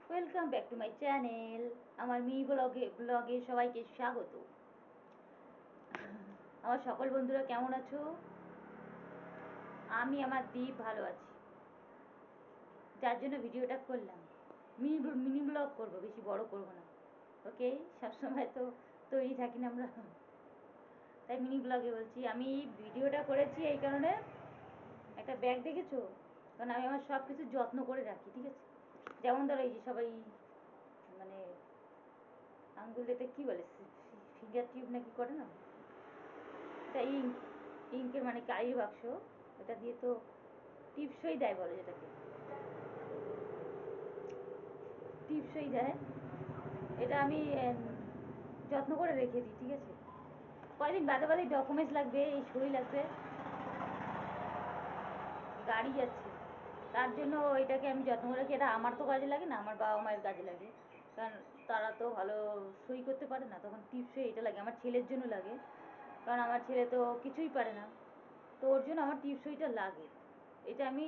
Welcome back to my channel. আমার me ব্লগে সবাইকে স্বাগত। আমার সকল বন্ধুরা কেমন আছো? আমি আমার দ্বীপ ভালো আছি, যার জন্য ভিডিওটা করলাম। মিনি ব্লগ করবো, বেশি বড় করব না। ওকে, সবসময় তো তৈরি থাকি না আমরা, তাই মিনি ব্লগে বলছি। আমি ভিডিওটা করেছি এই কারণে, একটা ব্যাগ দেখেছো? কারণ আমি আমার সব কিছু যত্ন করে রাখি, ঠিক আছে? যেমন ধরো এই যে সবাই মানে আঙ্গুল এটা কী বলে, ফিঙ্গার টিউব নাকি করে না, এটা ইঙ্কের মানে কালির বাক্স। এটা দিয়ে তো টিপসই দেয় বলে, যেটাকে টিপসই দেয়। এটা আমি যত্ন করে রেখে দিই, ঠিক আছে? কয়দিন বাদে বাদে ডকুমেন্টস লাগবে, এই সই লাগবে, গাড়ি যাচ্ছে, তার জন্য এটাকে আমি যত্ন করে রাখি। এটা আমার তো কাজে লাগে না, আমার বাবা মায়ের কাজে লাগে, কারণ তারা তো ভালো সই করতে পারে না, তখন টিপসই এটা লাগে। আমার ছেলের জন্য লাগে, কারণ আমার ছেলে তো কিছুই পারে না, তো ওর জন্য আমার টিপসইটা লাগে। এটা আমি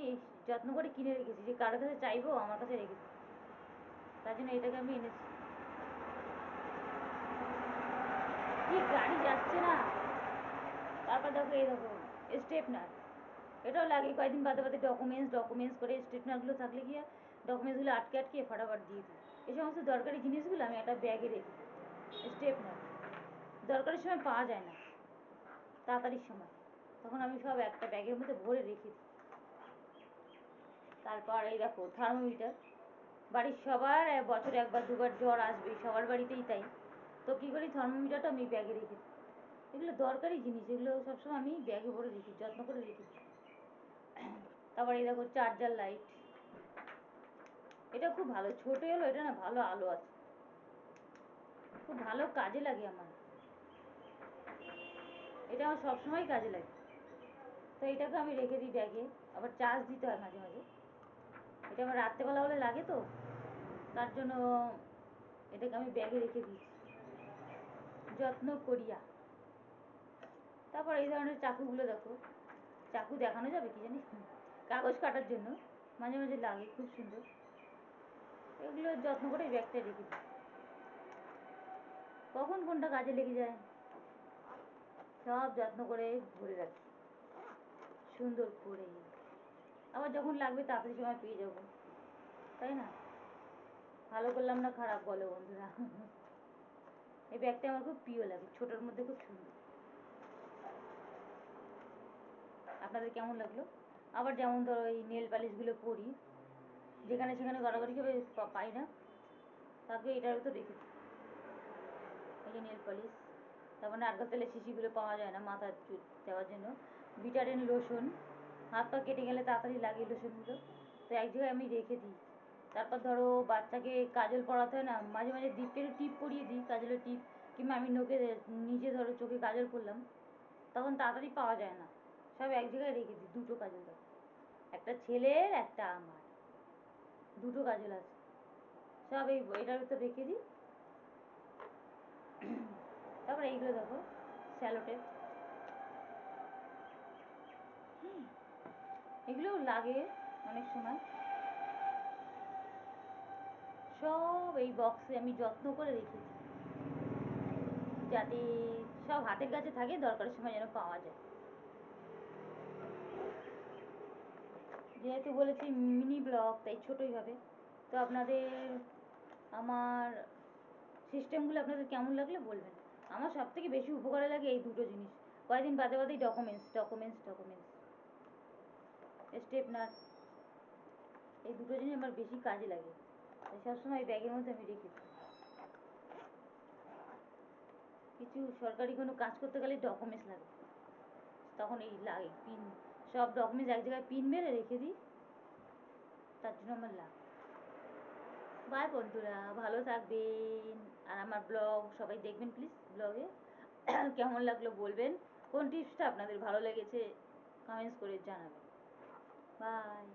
যত্ন করে কিনে রেখেছি, যে কারোর কাছে চাইবো, আমার কাছে রেখেছি, তার জন্য এটাকে আমি এনেছি। কি গাড়ি যাচ্ছে না! তারপর দেখো, এই দেখো স্টেপনার, এটাও লাগে। কয়েকদিন বাদে বাদে ডকুমেন্টস করে স্টেপনারগুলো থাকলে গিয়ে ডকুমেন্টসগুলো আটকে আটকে ফটাফট দিয়ে দিই। এই সমস্ত দরকারি জিনিসগুলো আমি একটা ব্যাগে রেখে দিই। স্টেপনার দরকারের সময় পাওয়া যায় না, তাড়াতাড়ির সময়, তখন আমি সব একটা ব্যাগের মধ্যে ভরে রেখে দিই। তারপর এই দেখো থার্মোমিটার, বাড়ির সবার বছরে একবার দুবার জ্বর আসবে, সবার বাড়িতেই তাই। তো কী করি, থার্মোমিটারটা আমি ব্যাগে রেখে দিই। এগুলো দরকারি জিনিস, এগুলো সবসময় আমি ব্যাগে ভরে রেখি, যত্ন করে রেখে দিই। তারপর এই দেখো চার্জার লাইট, এটা খুব ভালো, ছোটো এলো, এটা না ভালো আলো আছে, খুব ভালো কাজে লাগে আমার, এটা আমার সবসময় কাজে লাগে। তো এটাকে আমি রেখে দিই ব্যাগে। আবার চার্জ দিতে হয় মাঝে মাঝে, এটা আমার রাত্রেবেলা হলে লাগে, তো তার জন্য এটাকে আমি ব্যাগে রেখে দিয়েছি, যত্ন করিয়া। তারপর এই ধরনের চাকুগুলো দেখো, চাকু দেখানো যাবে কি জানি, কাগজ কাটার জন্য মাঝে মাঝে লাগে, খুব সুন্দর। এগুলো যত্ন করে ব্যাগটায় রেখে দিই, কখন কোনটা কাজে লেগে যায় সব যত্ন করে ভরে রাখি সুন্দর করে। আবার যখন লাগবে তাড়াতাড়ি সময় পেয়ে যাবো, তাই না? ভালো করলাম না খারাপ বলো বন্ধুরা। এই ব্যাগটা আমার খুব প্রিয় লাগে, ছোটোর মধ্যে খুব সুন্দর। আপনাদের কেমন লাগলো? আবার যেমন ধরো এই নেল পালিশগুলো পরি, যেখানে সেখানে গড়াগড়ি করে পাই না, তাকে এটার ভিতর রেখে দিই। এই যে নেল পালিশ, তারপর নারকেল তেলের শিশিগুলো পাওয়া যায় না মাথার চুল দেওয়ার জন্য, বিটাডিন লোশন, হাত পা কেটে গেলে তাড়াতাড়ি লাগে লোশনগুলো, তো এক জায়গায় আমি রেখে দিই। তারপর ধরো বাচ্চাকে কাজল পরাতে হয় না, মাঝে মাঝে দ্বীপের টিপ পরিয়ে দিই, কাজলের টিপ, কিংবা আমি নিজে ধরো চোখে কাজল পরলাম, তখন তাড়াতাড়ি পাওয়া যায় না, সব এক জায়গায় রেখে দিই। দুটো কাজল দেখো, একটা ছেলের একটা আমার, দুটো কাজল আছে, সব এই এটার ভিতর রেখে দিই। তারপরে এইগুলো দেখো স্যালোটেপ, এগুলোও লাগে অনেক সময়, সব এই বক্সে আমি যত্ন করে রেখেছি, যাতে সব হাতের কাছে থাকে, দরকারের সময় যেন পাওয়া যায়। যেহেতু বলেছি মিনি ব্লগ, তাই ছোটোই হবে। তো আপনাদের আমার সিস্টেমগুলো আপনাদের কেমন লাগলে বলবেন। আমার সব থেকে বেশি উপকারে লাগে এই দুটো জিনিস, কয়েকদিন বাদে বাদেই ডকুমেন্টস স্টেপনার, এই দুটো জিনিস আমার বেশি কাজে লাগে, তাই সবসময় এই ব্যাগের মধ্যে আমি রেখে দিই। কিছু সরকারি কোনো কাজ করতে গেলে ডকুমেন্টস লাগে, তখন এই লাগে পিন, সব ডকুমেন্টস এক জায়গায় পিন মেরে রেখে দিই, তার জন্য আমার লাগে। বাই বন্ধুরা, ভালো থাকবেন, আর আমার ব্লগ সবাই দেখবেন প্লিজ। ব্লগে কেমন লাগলো বলবেন, কোন টিপসটা আপনাদের ভালো লেগেছে কমেন্টস করে জানাবেন। বাই।